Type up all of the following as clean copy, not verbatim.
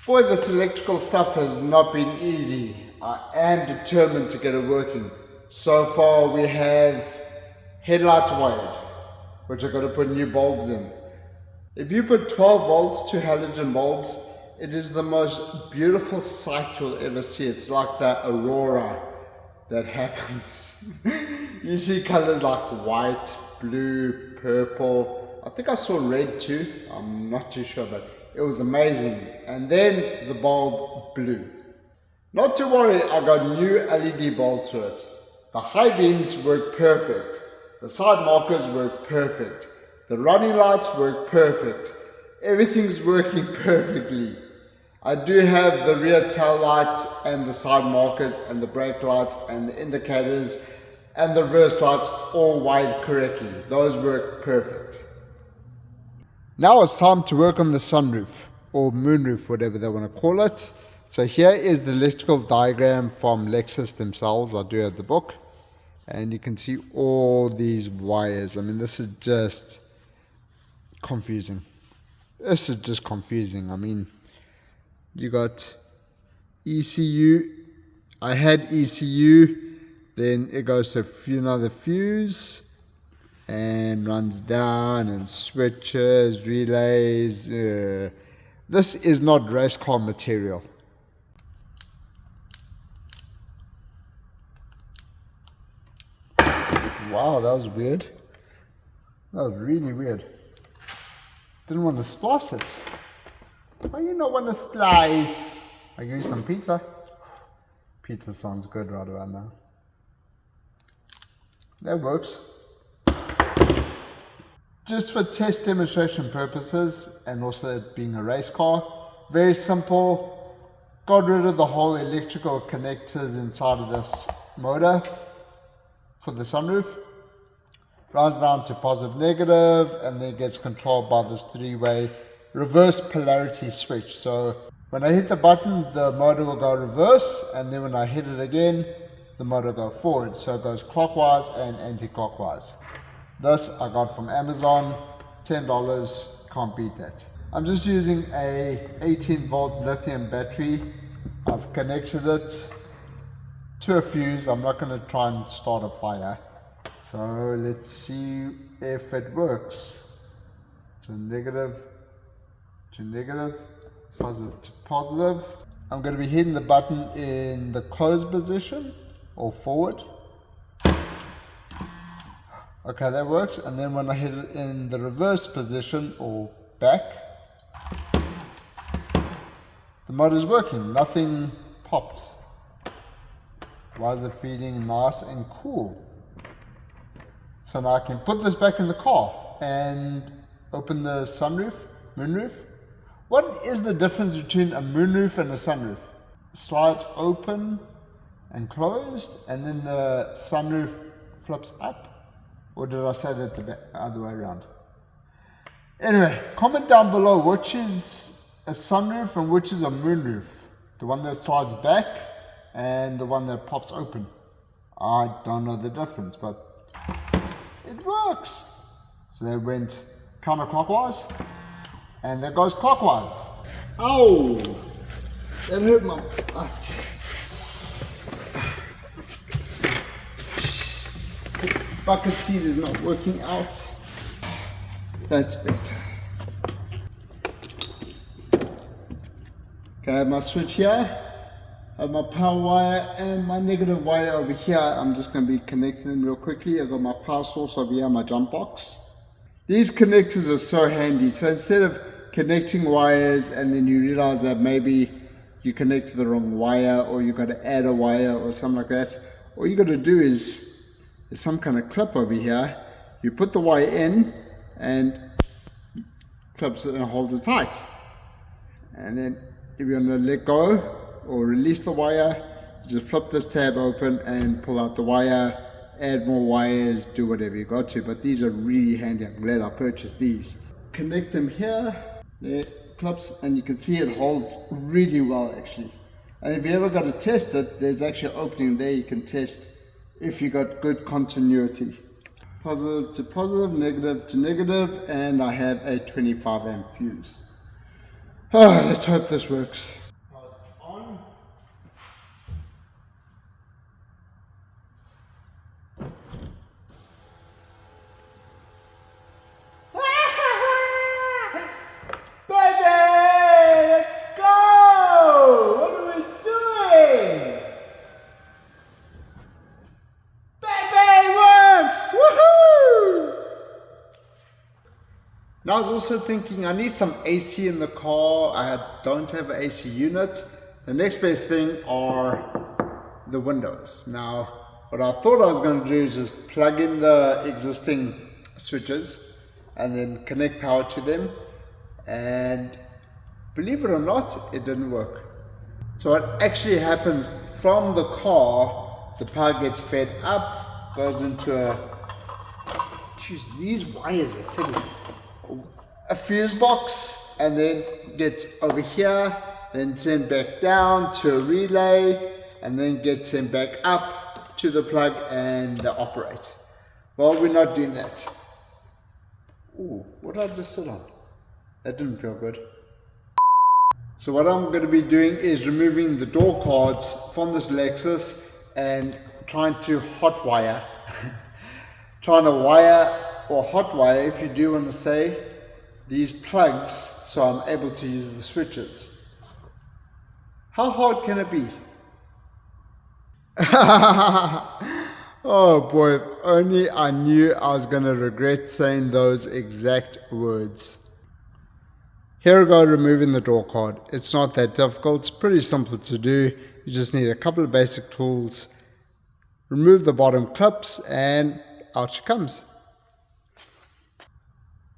Boy, this electrical stuff has not been easy. I am determined to get it working. So far we have headlights wired, which I've got to put new bulbs in. If you put 12 volts to halogen bulbs, it is the most beautiful sight you'll ever see. It's like the aurora that happens. You see colors like white, blue, purple. I think I saw red too. I'm not too sure, but it was amazing. And then the bulb blew. Not to worry, I got new LED bulbs for it. The high beams work perfect. The side markers work perfect. The running lights work perfect. Everything's working perfectly. I do have the rear tail lights and the side markers and the brake lights and the indicators and the reverse lights all wired correctly. Those work perfect. Now it's time to work on the sunroof or moonroof, whatever they want to call it. So here is the electrical diagram from Lexus themselves. I do have the book and you can see all these wires. I mean, this is just confusing. This is just confusing. I mean, you got ECU. I had ECU, then it goes to another fuse and runs down and switches, relays. This is not race car material. Wow, that was weird. That was really weird. Didn't want to splice it. Why you not want to slice? I'll give you some pizza. Pizza sounds good right about now. That works. Just for test demonstration purposes and also it being a race car, very simple. Got rid of the whole electrical connectors inside of this motor for the sunroof. Runs down to positive, negative, and then gets controlled by this three-way reverse polarity switch. So when I hit the button, the motor will go reverse, and then when I hit it again, the motor will go forward. So it goes clockwise and anti-clockwise. This I got from Amazon, $10, can't beat that. I'm just using a 18-volt lithium battery. I've connected it to a fuse. I'm not going to try and start a fire. So let's see if it works. So negative to negative, positive to positive. I'm going to be hitting the button in the closed position or forward. Okay, that works. And then when I hit it in the reverse position or back, the motor's working. Nothing popped. Why is it feeling nice and cool? So now I can put this back in the car and open the sunroof, moonroof. What is the difference between a moonroof and a sunroof? Slides open and closed, and then the sunroof flips up? Or did I say that the other way around? Anyway, comment down below which is a sunroof and which is a moonroof. The one that slides back and the one that pops open. I don't know the difference, but it works. So they went counterclockwise and that goes clockwise. Ow! That hurt my butt. Bucket seat is not working out. That's better. Okay, I have my switch here. I have my power wire and my negative wire over here. I'm just going to be connecting them real quickly. I've got my power source over here, my jump box. These connectors are so handy. So instead of connecting wires and then you realize that maybe you connected the wrong wire or you got to add a wire or something like that, all you got to do is there's some kind of clip over here. You put the wire in and clips it and holds it tight. And then if you want to let go or release the wire, just flip this tab open and pull out the wire, add more wires, do whatever you got to. But these are really handy. I'm glad I purchased these. Connect them here, there, clips, and you can see it holds really well actually. And if you ever got to test it, there's actually an opening there you can test if you got good continuity. Positive to positive, negative to negative, and I have a 25 amp fuse. Let's hope this works. I was also thinking I need some AC in the car. I don't have an AC unit. The next best thing are the windows. Now, what I thought I was going to do is just plug in the existing switches and then connect power to them. And believe it or not, it didn't work. So what actually happens, from the car, the power gets fed up, goes into these wires, I tell you, a fuse box, and then gets over here, then sent back down to a relay, and then gets sent back up to the plug and the operate. Well, we're not doing that. Ooh, what did I just sit on? That didn't feel good. So what I'm going to be doing is removing the door cards from this Lexus and trying to hotwire, trying to wire or hotwire, if you do want to say, these plugs so I'm able to use the switches. How hard can it be? Oh boy, if only I knew I was going to regret saying those exact words. Here we go, removing the door card. It's not that difficult, it's pretty simple to do. You just need a couple of basic tools. Remove the bottom clips and out she comes.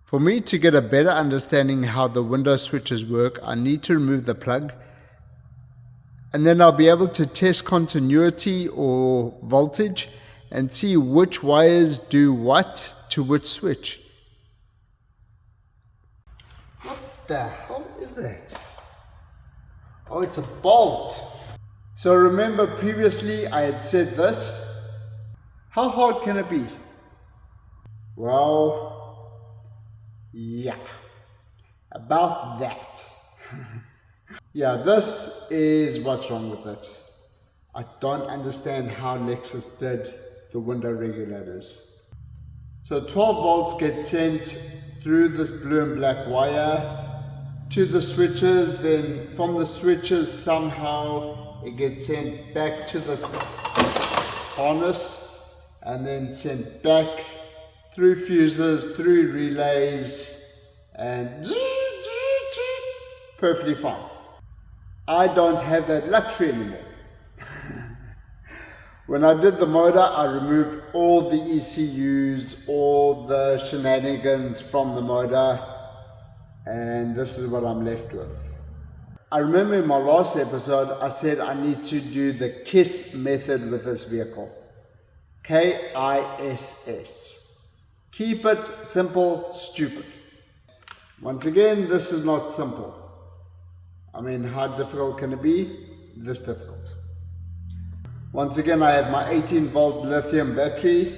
For me to get a better understanding how the window switches work, I need to remove the plug, and then I'll be able to test continuity or voltage and see which wires do what to which switch. What the hell is that? Oh, it's a bolt. So remember previously I had said this. How hard can it be? Well, yeah, about that. Yeah, this is what's wrong with it. I don't understand how Lexus did the window regulators. So 12 volts get sent through this blue and black wire to the switches, then from the switches somehow it gets sent back to this harness and then sent back through fuses, through relays, and perfectly fine. I don't have that luxury anymore. When I did the motor, I removed all the ECUs, all the shenanigans from the motor, and this is what I'm left with. I remember in my last episode, I said I need to do the KISS method with this vehicle. KISS. Keep it simple, stupid. Once again, this is not simple. I mean, how difficult can it be? This difficult. Once again, I have my 18 volt lithium battery.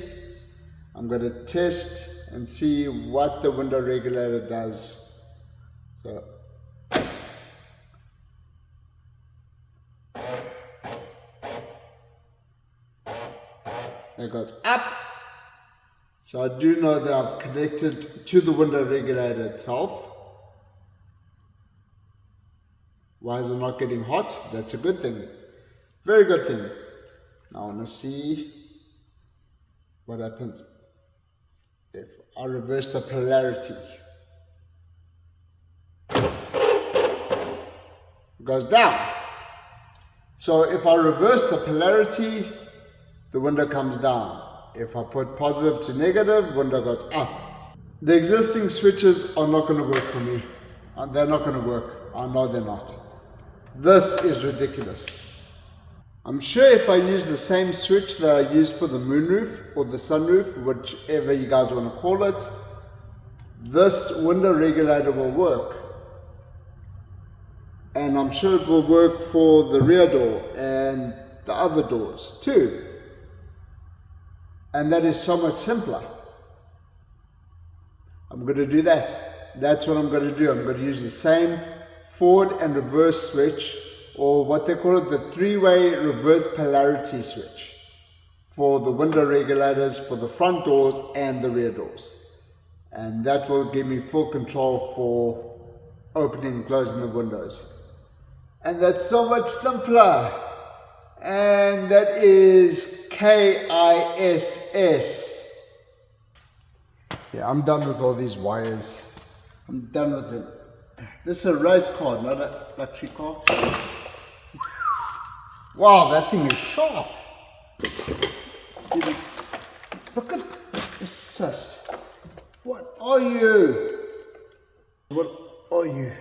I'm going to test and see what the window regulator does. So, it goes up. So I do know that I've connected to the window regulator itself. Why is it not getting hot? That's a good thing. Very good thing. Now I want to see what happens if I reverse the polarity. It goes down. So if I reverse the polarity, the window comes down. If I put positive to negative, window goes up. The existing switches are not going to work for me. They're not going to work. I know they're not. This is ridiculous. I'm sure if I use the same switch that I used for the moonroof or the sunroof, whichever you guys want to call it, this window regulator will work. And I'm sure it will work for the rear door and the other doors too. And that is so much simpler. I'm going to do that. That's what I'm going to do. I'm going to use the same forward and reverse switch, or what they call it, the three-way reverse polarity switch, for the window regulators for the front doors and the rear doors. And that will give me full control for opening and closing the windows. And that's so much simpler. And that is KISS. Yeah, I'm done with all these wires. I'm done with it. This is a race car, not a luxury car. Wow, that thing is sharp. Look at this. What are you? What are you?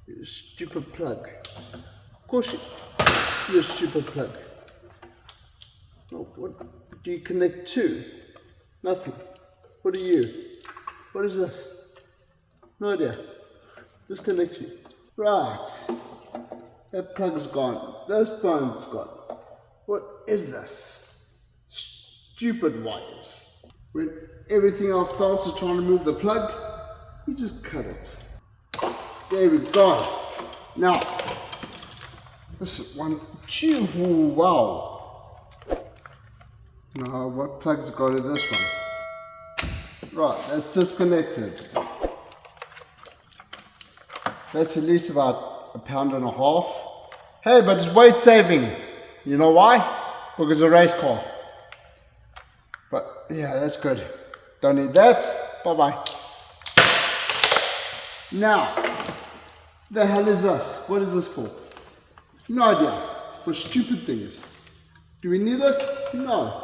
You stupid plug. Of course you're a stupid plug. Oh, what do you connect to? Nothing. What are you? What is this? No idea. Disconnect you. Right. That plug is gone. This phone's gone. What is this? Stupid wires. When everything else fails to trying to move the plug, you just cut it. There we go. Now, this one. Wow. Now, what plugs go to this one? Right, that's disconnected. That's at least about £1.50 pounds. Hey, but it's weight saving. You know why? Because it's a race car. But yeah, that's good. Don't need that. Bye bye. Now, the hell is this? What is this for? No idea. For stupid things. Do we need it? No.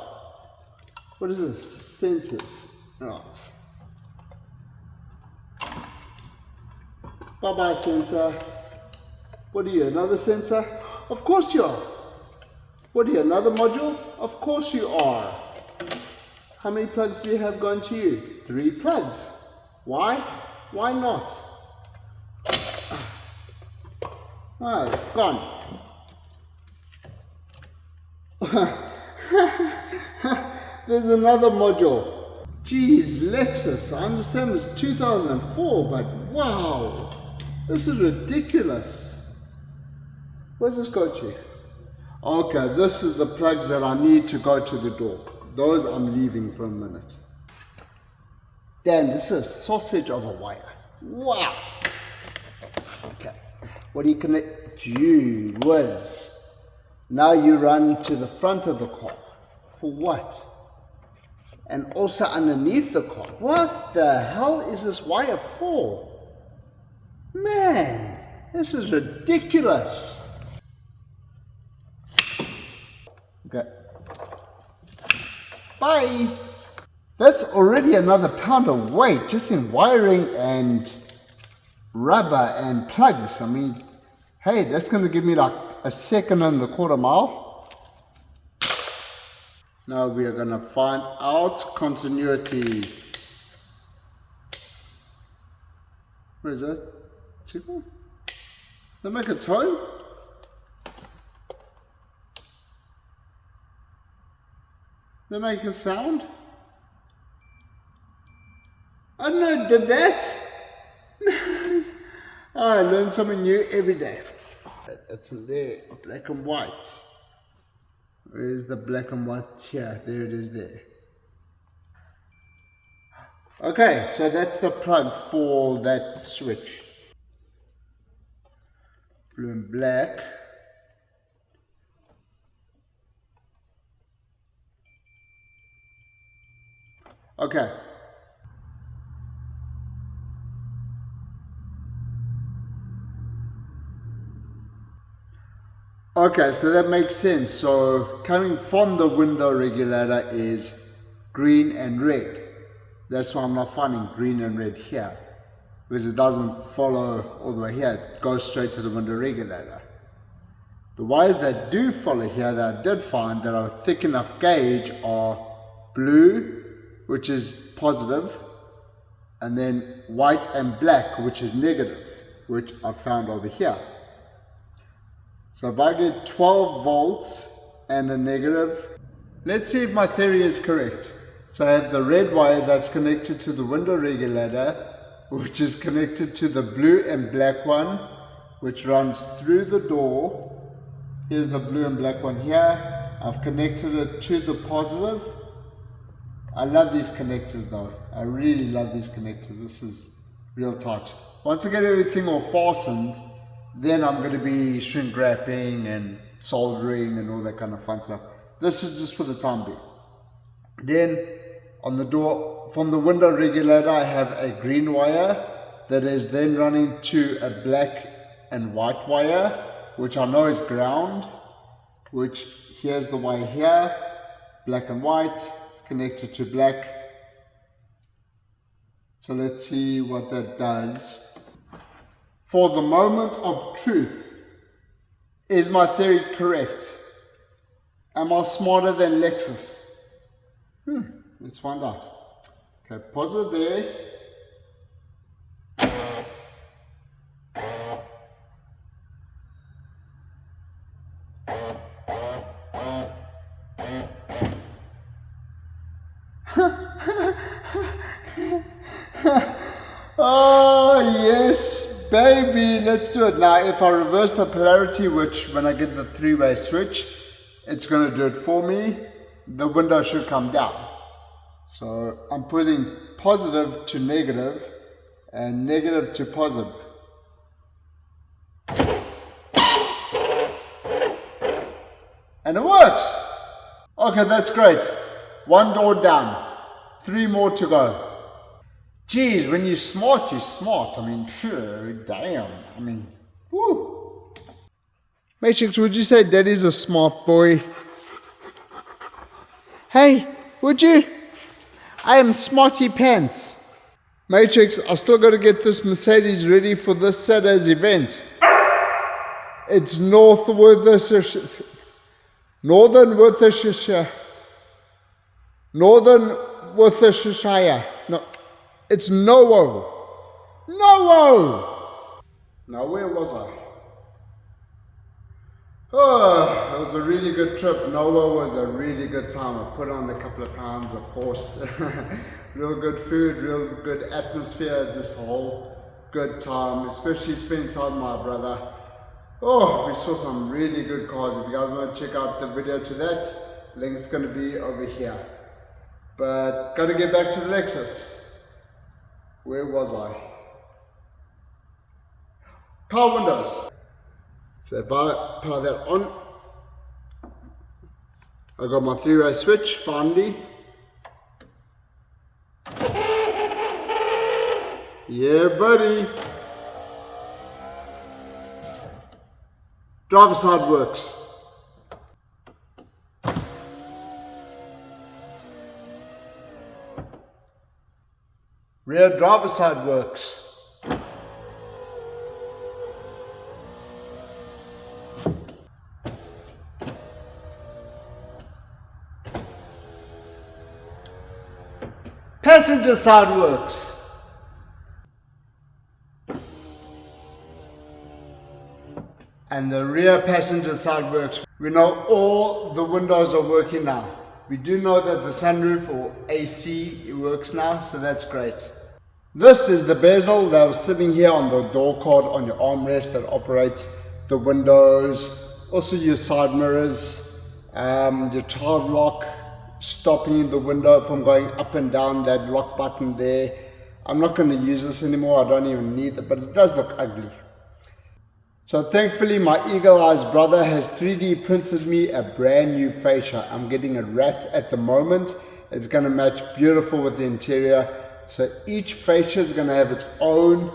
What is this? Sensors. Right. Bye bye sensor. What are you, another sensor? Of course you are. What are you, another module? Of course you are. How many plugs do you have going to you? 3 plugs. Why? Why not? Oh, gone. There's another module. Geez, Lexus, I understand it's 2004, but wow, this is ridiculous. Where's this go to? Okay, this is the plug that I need to go to the door. Those I'm leaving for a minute. Damn, this is a sausage of a wire. Wow. Okay, what do you connect? Gee whiz. Now you run to the front of the car. For what? And also underneath the car. What the hell is this wire for? Man, this is ridiculous. Okay. Bye. That's already another pound of weight just in wiring and rubber and plugs. I mean, hey, that's going to give me like a second and a quarter mile. Now we are going to find out continuity. What is that? Signal? They make a tone? They make a sound? I don't know, did that? I learn something new every day. It's there, black and white. Where's the black and white here? There it is there. Okay, so that's the plug for that switch. Blue and black. Okay. Okay, so that makes sense. So coming from the window regulator is green and red. That's why I'm not finding green and red here, because it doesn't follow all the way here. It goes straight to the window regulator. The wires that do follow here that I did find that are thick enough gauge are blue, which is positive, and then white and black, which is negative, which I found over here. So if I get 12 volts and a negative, let's see if my theory is correct. So I have the red wire that's connected to the window regulator, which is connected to the blue and black one, which runs through the door. Here's the blue and black one here. I've connected it to the positive. I love these connectors though. I really love these connectors. This is real tight. Once I get everything all fastened, then I'm going to be shrink wrapping and soldering and all that kind of fun stuff. This is just for the time being. Then on the door, from the window regulator, I have a green wire that is then running to a black and white wire, which I know is ground, which here's the wire here, black and white, connected to black. So let's see what that does. For the moment of truth, is my theory correct? Am I smarter than Lexus? Let's find out. Okay, pause it there. Oh yes, baby, let's do it. Now if I reverse the polarity, which when I get the three-way switch, it's going to do it for me, the window should come down. So I'm putting positive to negative and negative to positive. And it works! Okay, that's great. One door down, 3 more to go. Geez, when you're smart, you're smart. I mean, phew, damn. I mean, woo. Matrix, would you say Daddy's a smart boy? Hey, would you? I am smarty pants. Matrix, I still got to get this Mercedes ready for this Saturday's event. It's Northern Worcestershire. No, it's Nowo. Now where was I? Oh, it was a really good trip. Nowo was a really good time. I put on a couple of pounds, of course. Real good food, real good atmosphere, just a whole good time, especially spending time with my brother. Oh, we saw some really good cars. If you guys want to check out the video to that, link's going to be over here. But got to get back to the Lexus. Where was I? Power windows. So if I power that on, I got my three-way switch finally. Yeah, buddy. Driver side works. Rear driver side works. Passenger side works. And the rear passenger side works. We know all the windows are working now. We do know that the sunroof or AC works now, so that's great. This is the bezel that was sitting here on the door card on your armrest that operates the windows, also your side mirrors, your child lock, stopping the window from going up and down, that lock button there. I'm not going to use this anymore, I don't even need it, but it does look ugly. So thankfully my Eagle Eyes brother has 3D printed me a brand new fascia. I'm getting a rat at the moment. It's going to match beautiful with the interior. So each fascia is going to have its own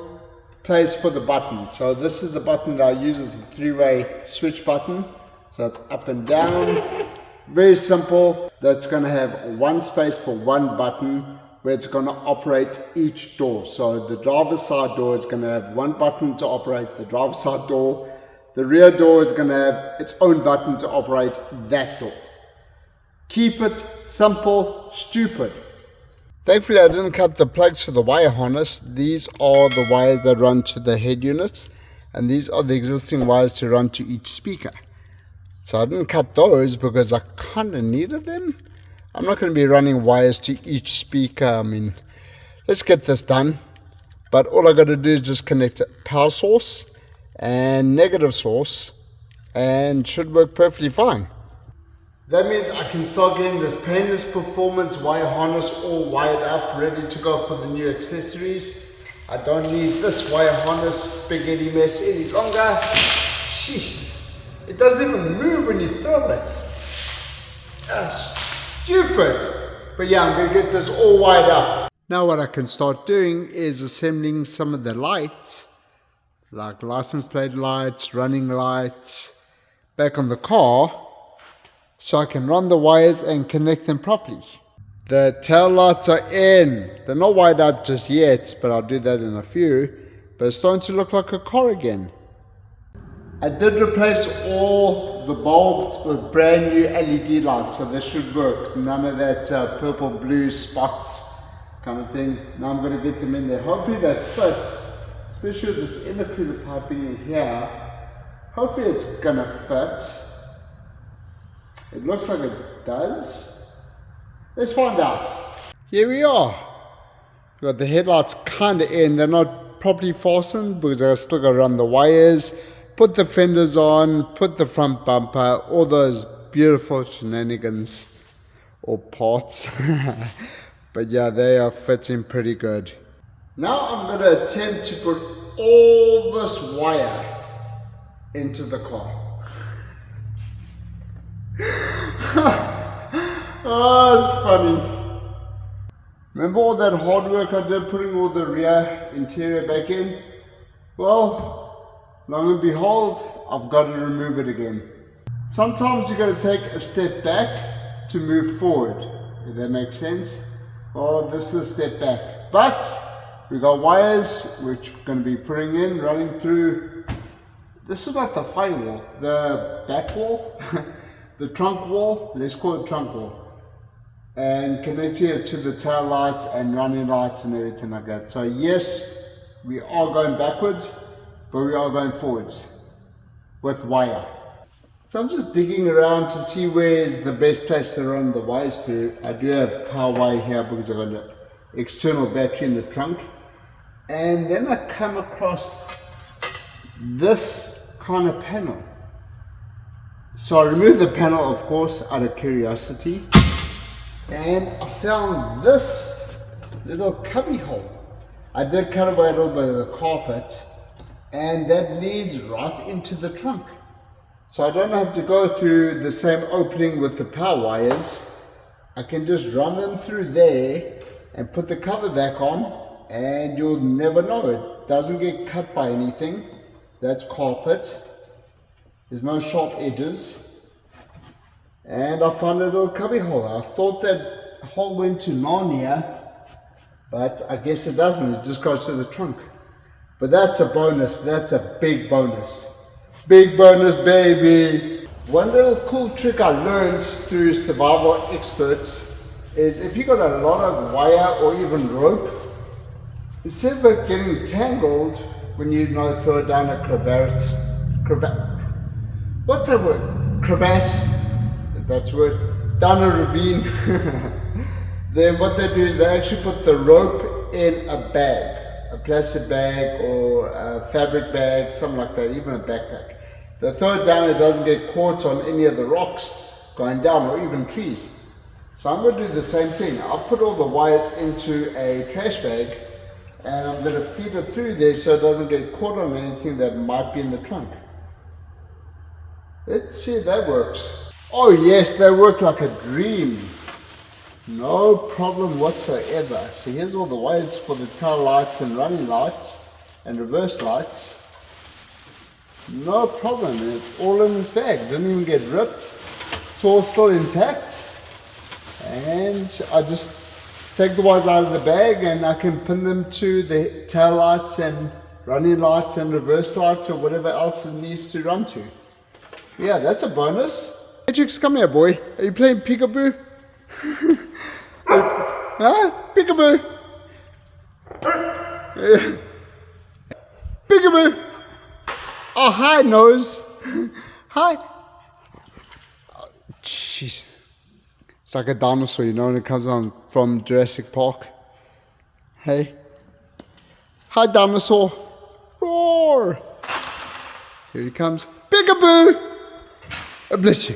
place for the button. So this is the button that I use as a three-way switch button. So it's up and down. Very simple. That's going to have one space for one button where it's going to operate each door. So the driver's side door is going to have one button to operate the driver's side door. The rear door is going to have its own button to operate that door. Keep it simple, stupid. Thankfully I didn't cut the plugs to the wire harness. These are the wires that run to the head units, and these are the existing wires to run to each speaker. So I didn't cut those because I kind of needed them. I'm not going to be running wires to each speaker. I mean, let's get this done. But all I got to do is just connect a power source and negative source, and should work perfectly fine. That means I can start getting this painless performance wire harness all wired up, ready to go for the new accessories. I don't need this wire harness spaghetti mess any longer. Jeez, it doesn't even move when you throw it. Stupid. But yeah, I'm going to get this all wired up. Now what I can start doing is assembling some of the lights, like license plate lights, running lights, back on the car, so I can run the wires and connect them properly. The tail lights are in. They're not wired up just yet, but I'll do that in a few. But it's starting to look like a car again. I did replace all the bulbs with brand new LED lights, so this should work. None of that purple blue spots kind of thing. Now I'm going to get them in there. Hopefully they fit, especially with this intercooler piping in here. Hopefully it's going to fit. It looks like it does. Let's find out. Here we are. We've got the headlights kind of in. They're not properly fastened because I've still got to run the wires, put the fenders on, put the front bumper, all those beautiful shenanigans or parts. But yeah, they are fitting pretty good. Now I'm going to attempt to put all this wire into the car. Oh, it's funny. Remember all that hard work I did putting all the rear interior back in? Well, lo and behold, I've got to remove it again. Sometimes you got to take a step back to move forward, if that makes sense. Well, this is a step back, but we got wires which we're going to be putting in, running through. This is like the firewall, the back wall, the trunk wall, let's call it trunk wall, and connecting it to the tail lights and running lights and everything like that. So yes, we are going backwards, but we are going forwards with wire. So I'm just digging around to see where is the best place to run the wires through. I do have power wire here because I've got an external battery in the trunk. And then I come across this kind of panel. So I removed the panel, of course, out of curiosity. And I found this little cubby hole. I did cut away a little bit of the carpet, and that leads right into the trunk. So I don't have to go through the same opening with the power wires. I can just run them through there and put the cover back on, and you'll never know. It doesn't get cut by anything. That's carpet. There's no sharp edges. And I found a little cubby hole. I thought that hole went to Narnia, but I guess it doesn't. It just goes to the trunk. But that's a bonus. That's a big bonus. Big bonus, baby. One little cool trick I learned through Survival Experts is if you got a lot of wire or even rope, instead of it getting tangled when you throw it down a crevasse, what's that word? Crevasse, if that's a word, down a ravine. Then what they do is they actually put the rope in a bag, a plastic bag or a fabric bag, something like that, even a backpack. They throw it down, it doesn't get caught on any of the rocks going down or even trees. So I'm going to do the same thing. I'll put all the wires into a trash bag and I'm going to feed it through there so it doesn't get caught on anything that might be in the trunk. Let's see if that works. Oh yes, they work like a dream. No problem whatsoever. So here's all the wires for the tail lights and running lights and reverse lights. No problem, it's all in this bag. Didn't even get ripped. It's all still intact. And I just take the wires out of the bag and I can pin them to the tail lights and running lights and reverse lights or whatever else it needs to run to. Yeah, that's a bonus. Matrix, come here, boy. Are you playing peekaboo? Huh? Peekaboo? Peekaboo! Oh, hi, nose. Hi. Oh, jeez. It's like a dinosaur, you know, when it comes on from Jurassic Park. Hey. Hi, dinosaur. Roar. Here he comes. Peekaboo! Oh, bless you.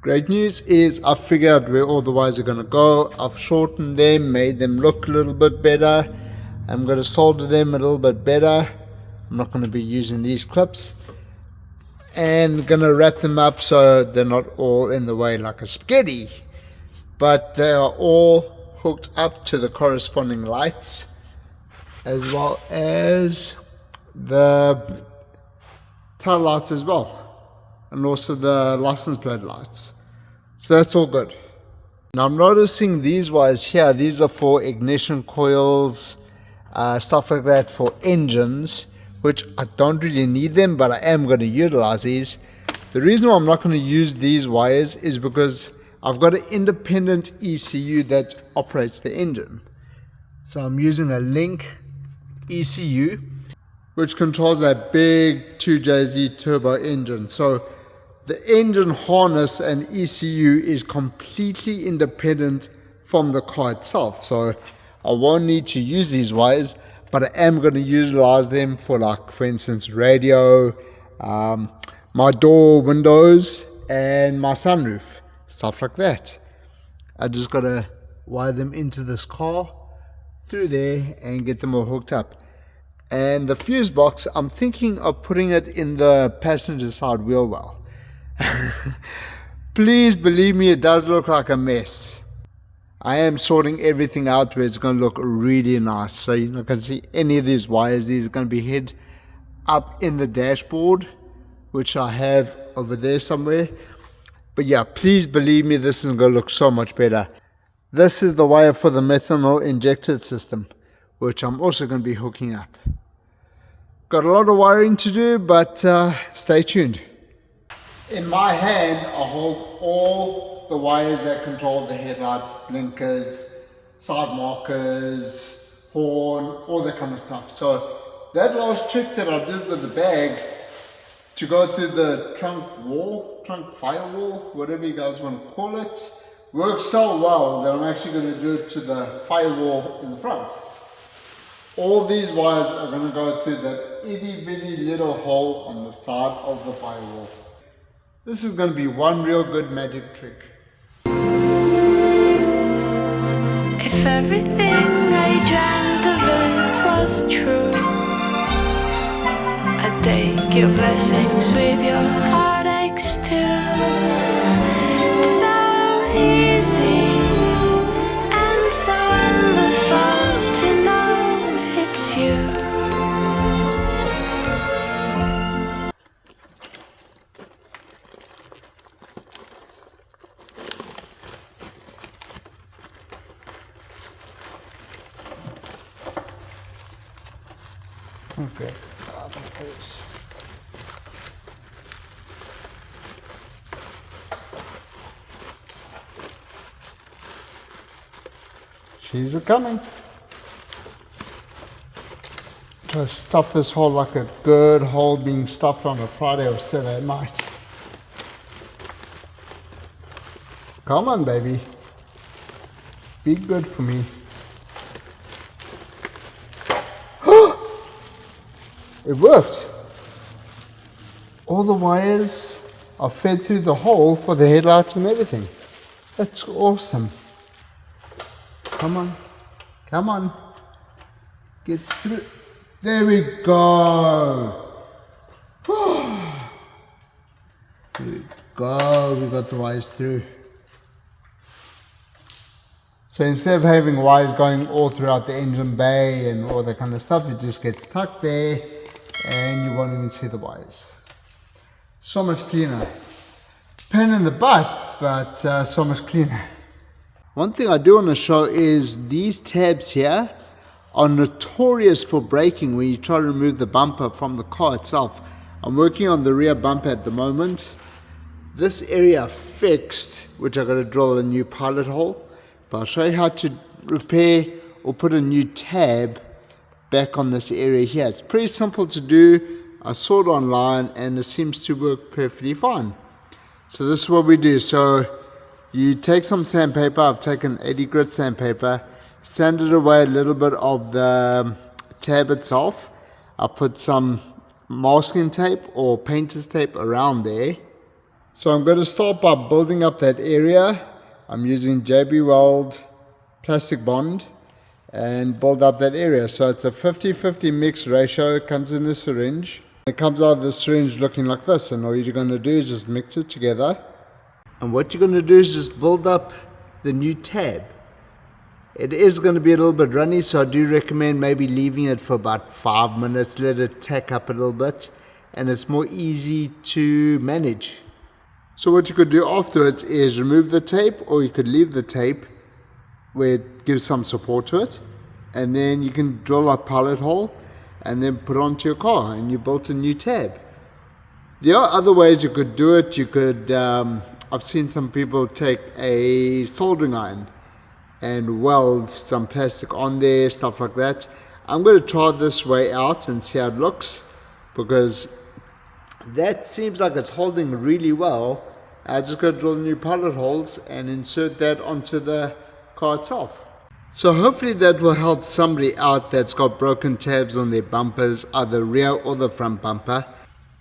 Great news is I've figured out where all the wires are going to go. I've shortened them, made them look a little bit better. I'm going to solder them a little bit better. I'm not going to be using these clips. And going to wrap them up so they're not all in the way like a spaghetti. But they are all hooked up to the corresponding lights, as well as the tail lights as well, and also the license plate lights. So that's all good. Now I'm noticing these wires here, these are for ignition coils, stuff like that for engines, which I don't really need them, but I am going to utilize these. The reason why I'm not going to use these wires is because I've got an independent ECU that operates the engine. So I'm using a Link ECU, which controls that big 2JZ turbo engine. So the engine harness and ECU is completely independent from the car itself. So I won't need to use these wires, but I am going to utilize them for, like, for instance, radio, my door windows, and my sunroof, stuff like that. I just got to wire them into this car through there and get them all hooked up. And the fuse box, I'm thinking of putting it in the passenger side wheel well. Please believe me, it does look like a mess. I am sorting everything out where it's going to look really nice. So you're not going to see any of these wires. These are going to be hid up in the dashboard, which I have over there somewhere. But yeah, please believe me, this is going to look so much better. This is the wire for the methanol injected system, which I'm also going to be hooking up. Got a lot of wiring to do, but stay tuned. In my hand, I hold all the wires that control the headlights, blinkers, side markers, horn, all that kind of stuff. So that last trick that I did with the bag to go through the trunk firewall, whatever you guys want to call it, works so well that I'm actually going to do it to the firewall in the front. All these wires are going to go through that itty bitty little hole on the side of the firewall. This is going to be one real good magic trick. If everything I dreamt of it was true, I'd take your blessings with your heartaches too. It's so easy and so wonderful to know it's you. Okay. She's a-coming. Try to stuff this hole like a good hole being stuffed on a Friday or Saturday night. Come on, baby. Be good for me. It worked. All the wires are fed through the hole for the headlights and everything. That's awesome. Come on. Come on. Get through. There we go. There we go. We got the wires through. So instead of having wires going all throughout the engine bay and all that kind of stuff, it just gets tucked there and you won't even see the wires. So much cleaner. Pain in the butt, but so much cleaner. One thing I do want to show is these tabs here are notorious for breaking when you try to remove the bumper from the car itself. I'm working on the rear bumper at the moment. This area fixed, which I got to drill a new pilot hole, but I'll show you how to repair or put a new tab back on this area here. It's pretty simple to do. I saw it online and it seems to work perfectly fine. So this is what we do. So you take some sandpaper. I've taken 80 grit sandpaper, sanded away a little bit of the tab itself. I put some masking tape or painter's tape around there. So I'm going to start by building up that area. I'm using JB Weld plastic bond and build up that area. So it's a 50-50 mix ratio. It comes in the syringe. It comes out of the syringe looking like this, and all you're going to do is just mix it together. And what you're going to do is just build up the new tab. It is going to be a little bit runny, so I do recommend maybe leaving it for about 5 minutes, let it tack up a little bit, and it's more easy to manage. So what you could do afterwards is remove the tape, or you could leave the tape where it gives some support to it, and then you can drill a pilot hole and then put it onto your car and you built a new tab. There are other ways you could do it. You could, I've seen some people take a soldering iron and weld some plastic on there, stuff like that. I'm going to try this way out and see how it looks, because that seems like it's holding really well. I just got to drill new pilot holes and insert that onto the car itself. So hopefully that will help somebody out that's got broken tabs on their bumpers, either rear or the front bumper.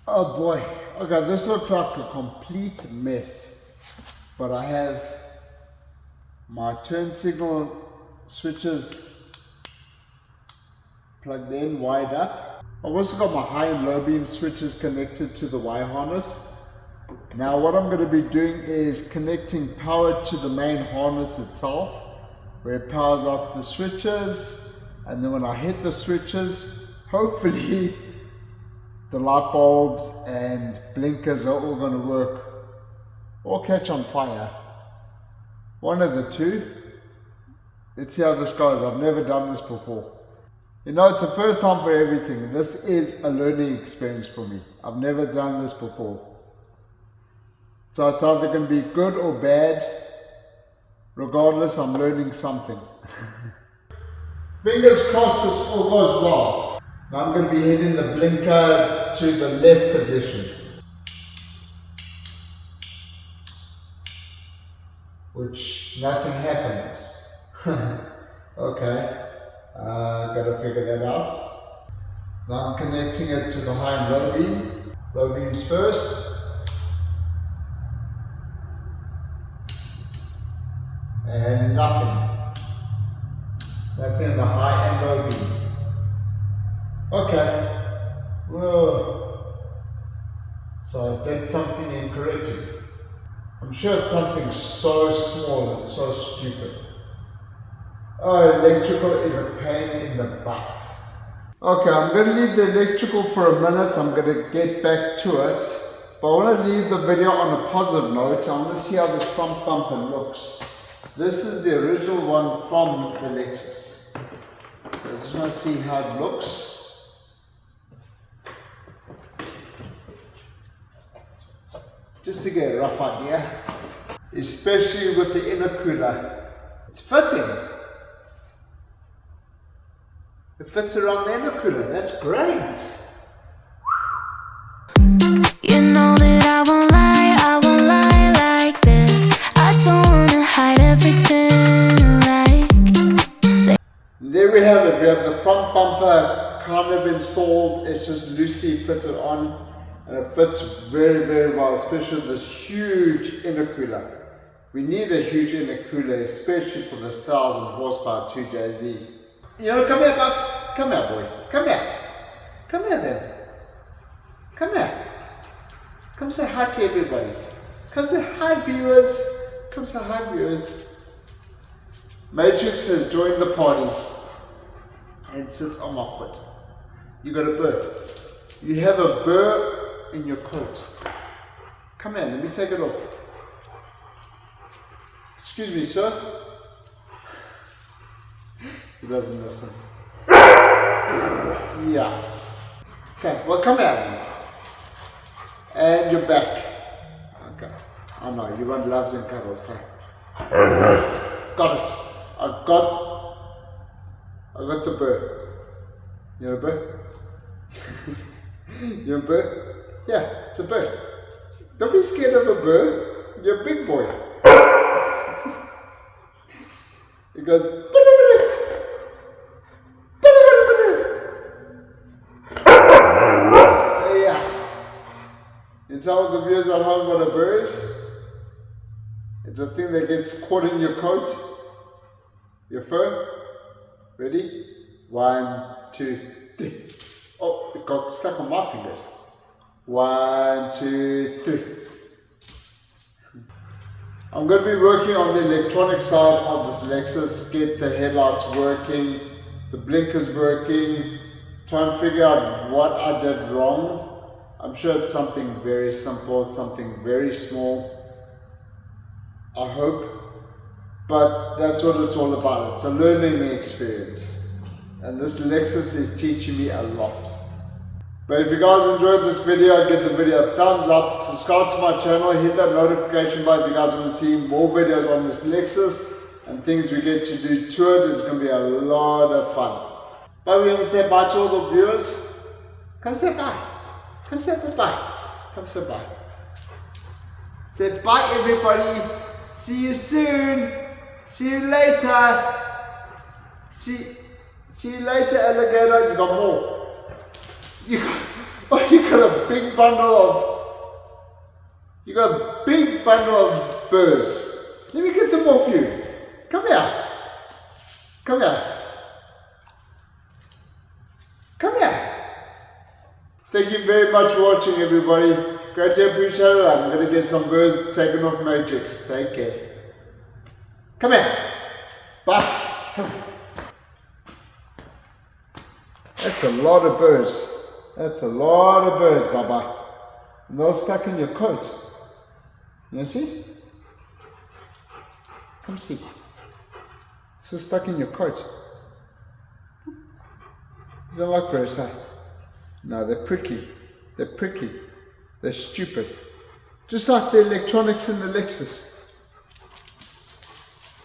Oh boy, okay, this looks like a complete mess, but I have my turn signal switches plugged in, wired up. I've also got my high and low beam switches connected to the wire harness. Now what I'm going to be doing is connecting power to the main harness itself, where it powers up the switches, and then when I hit the switches, hopefully the light bulbs and blinkers are all going to work or catch on fire. One of the two. Let's see how this goes. I've never done this before. You know, it's a first time for everything. This is a learning experience for me. I've never done this before. So it's either going to be good or bad. Regardless, I'm learning something. Fingers crossed this all goes well. Now I'm going to be hitting the blinker to the left position, which nothing happens. Okay, gotta figure that out. Now I'm connecting it to the high and low beam. Low beams first. And nothing. Nothing in the high and low beam. Okay. Whoa. So I did something incorrectly. I'm sure it's something so small and so stupid. Oh, electrical is a pain in the butt. Okay, I'm going to leave the electrical for a minute. I'm going to get back to it. But I want to leave the video on a positive note. I want to see how this front bumper looks. This is the original one from the Lexus. So I just want to see how it looks. Just to get a rough idea. Especially with the intercooler. It's fitting. It fits around the intercooler. That's great. You know that I won't lie like this. I don't wanna hide everything like. There we have it. We have the front bumper kind of installed. It's just loosely fitted on, and it fits very, very well, especially with this huge intercooler. We need a huge intercooler, especially for this 1000 horsepower 2JZ. You know, come here, Bucks. Come here, boy. Come here. Come here, then. Come here. Come say hi to everybody. Come say hi, viewers. Come say hi, viewers. Matrix has joined the party and sits on my foot. You got a burr. You have a burr in your coat. Come here, let me take it off. Excuse me, sir. He doesn't listen. Yeah. Okay, well, come here. And you're back. Okay. I know, you want loves and cuddles, huh? Got it. I got the bird. You know a bird? You know a bird? Yeah, it's a bird. Don't be scared of a bird. You're a big boy. It goes. Yeah. You tell the viewers at home what a bird is? It's a thing that gets caught in your coat, your fur. Ready? 1, 2, 3. Oh, it got stuck on my fingers. 1, 2, 3. I'm going to be working on the electronic side of this Lexus, get the headlights working, the blinkers working, try and figure out what I did wrong. I'm sure it's something very simple, something very small, I hope, but that's what it's all about. It's a learning experience, and this Lexus is teaching me a lot. But if you guys enjoyed this video, give the video a thumbs up, subscribe to my channel, hit that notification bell if you guys want to see more videos on this Lexus and things we get to do to it. It's going to be a lot of fun. But we're going to say bye to all the viewers. Come say bye. Come say bye. Come say bye. Say bye everybody. See you soon. See you later. See you later, alligator. You got more. You got a big bundle of birds. Let me get them off you. Come here. Come here. Come here. Thank you very much for watching, everybody. Greatly appreciate it. I'm going to get some birds taken off Matrix. Take care. Come here. But that's a lot of birds. That's a lot of birds, Baba. And they're stuck in your coat. You see? Come see. So stuck in your coat. You don't like birds, huh? No, they're prickly. They're prickly. They're stupid. Just like the electronics in the Lexus.